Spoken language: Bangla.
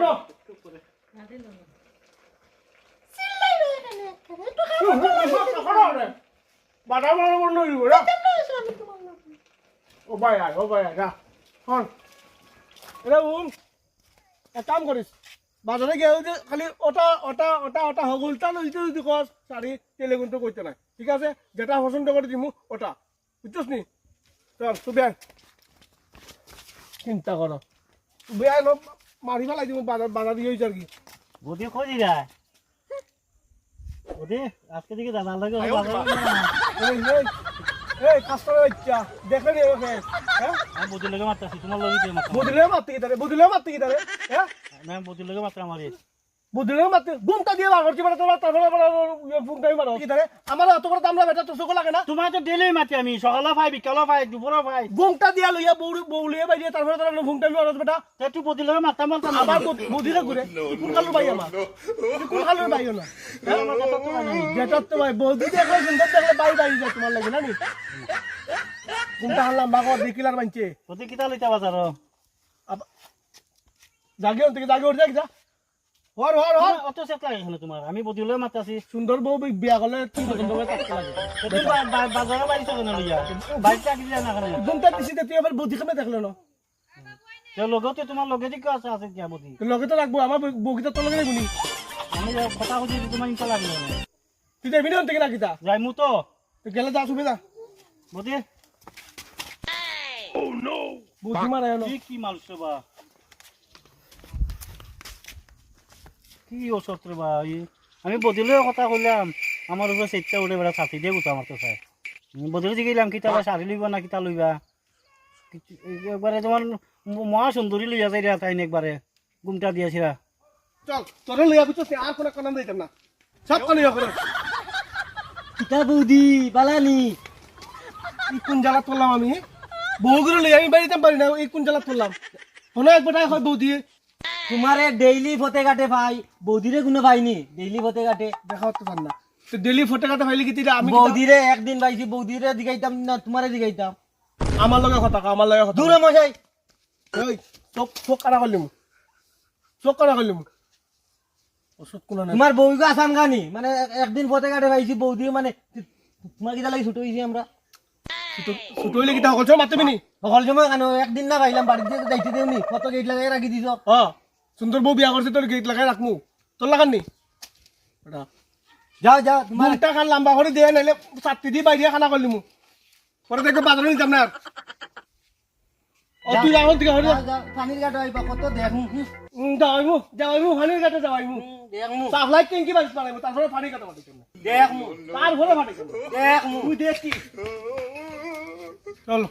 না বাটা মারা বন্ধ হইব না ও ভাই যা হন এরা এক কাম করিস বাজারে গিয়ে যে খালি ওটা হগুলটা লইতে যদি কস শাড়ি তেলে কিন্তু কইতে নাই ঠিক আছে যেটা পছন্দ করে দিমু ওটা বুঝছস নি চল তুই চিন্তা করো তুই মারি ফেলাই দিমু বাজার দিয়ে হইছে আর কি বদি কই যায় বদি আজকে দিকে দাদা লাগে এই কাস্টমার বাচ্চা দেখলে নি ওকে হ্যাঁ আমি বদি লাগে মারতাছি তোমার লগে মারতাছি বুঝলে মারতে কি তারে হ্যাঁ না বদি লাগে মারতা আমারে বুঝলে মারতে ঘুমটা দিয়ে বার করছি মানে তোমার তারপরে ফোনটাই মারো কি তারে আমার অত করে দাম লাগে তো চোখ লাগে না তোমার তো ডেলি মাতি আমি সকালে পাই বিকালে পাই দুপুরে পাই ঘুমটা দিয়া লইয়া বউলিয়ে বাইরে তারপরে তোর ফোনটা মারো বেটা তুই বদি লাগে মারতা আবার বুদ্ধিরে ঘুরে কোন কালুর ভাই আমার কোন কালুর ভাই না যেটা তো ভাই বৌদি দেখলে সুন্দর দেখলে বাই যায় তোমার লাগে না নি কোনটা হারলাম বাগর দেখিলার মানছে বদি কিতা লইতা বাজার জাগে থেকে জাগে উঠে যা হর অত সেট লাগে এখানে তোমার আমি বদি লাগে মারতাছি সুন্দর বউ বিয়া করলে কি পছন্দ করে থাকতে লাগে তুই বাজারে বাড়ি থেকে না লইয়া বাড়িতে আগে যায় না কেন ঘুমটা দিছি তুই আবার বৌদি কেমন দেখলে না তো লগতে তোমার লগে দিকে আছে আছে কি বদি লগে তো রাখবো আমার বউকিটা তো লগে গুনি আমি কথা বুঝি তোমার ইনশা লাগবে তুই যাবি না থেকে নাকিতা যাইমু তো তুই গেলে যা সুবিধা বদি ও নো বুদ্ধি মারা এলো কি মালছে বা কি ওষুধ রে বা আমি বদিলে কথা কইলাম আমার উপরে সেটটা উঠে বেড়া ছাতি দিয়ে গুতা মারতে চাই বদিলে জিগাইলাম কিতা শাড়ি লইবা না কিতা লইবা একবারে তোমার মহা সুন্দরী লইয়া যাই রে তাই একবারে গুমটা দিয়েছিলা চল তোরে লইয়া বুঝছিস আর কোন কারণ দিতাম না সব কোন ইয়া করে কিতা বৌদি বালানি এই কোন জায়গা তোলাম আমি বউগুলো লইয়া আমি বাড়িতে পারি না এই কোন জায়গা তোলাম কোনো একবারটাই হয় বৌদি তোমারে ডেইলি ফতে কাটে ভাই বৌদিরে কোনো ভাইনি ডেইলি ফতে কাটে দেখাও তো পার না তো ডেলি ফটো কাটা ফাইলে কি তিরা আমি বৌদিরে একদিন ভাইছি বৌদিরে দিগাইতাম না তোমারে দিগাইতাম আমার লগে কথা আমার লগে কথা দূরে মশাই ওই চোখ কাটা করলিম চোখ কাটা করলিম ওষুধ কোন না তোমার বউকে আসান গানি মানে একদিন ফতে কাটে ভাইছি বৌদি মানে তোমার কিটা লাগি ছুটো হইছি আমরা ছোট হইলে কি তা হলছ মারতেবি নি সকল সময় কেন একদিন না ভাইলাম বাড়িতে যাইতে দেওনি কত গেট লাগাই রাখি দিছ সুন্দর বউ বিয়া করছে তোর গেট লাগাই রাখমু তোর লাগান নি যাও যাও তোমার মুখটা খান লম্বা করে দিয়ে নাইলে চারটি দিয়ে বাইরে খানা করলিমু পরে দেখবে বাজারে নিতাম না তুই রাহুল দিকে হরে পানির ঘাট হইবা কত দেখমু যাওয়াইমু পানির কাছে যাওয়াইমু দেখমু সাপ্লাই ট্যাঙ্কি বাজ পারাইমু তারপরে পানি কাটা মাটি করব দেখমু তারপরে মাটি করব দেখমু তুই দেখি চল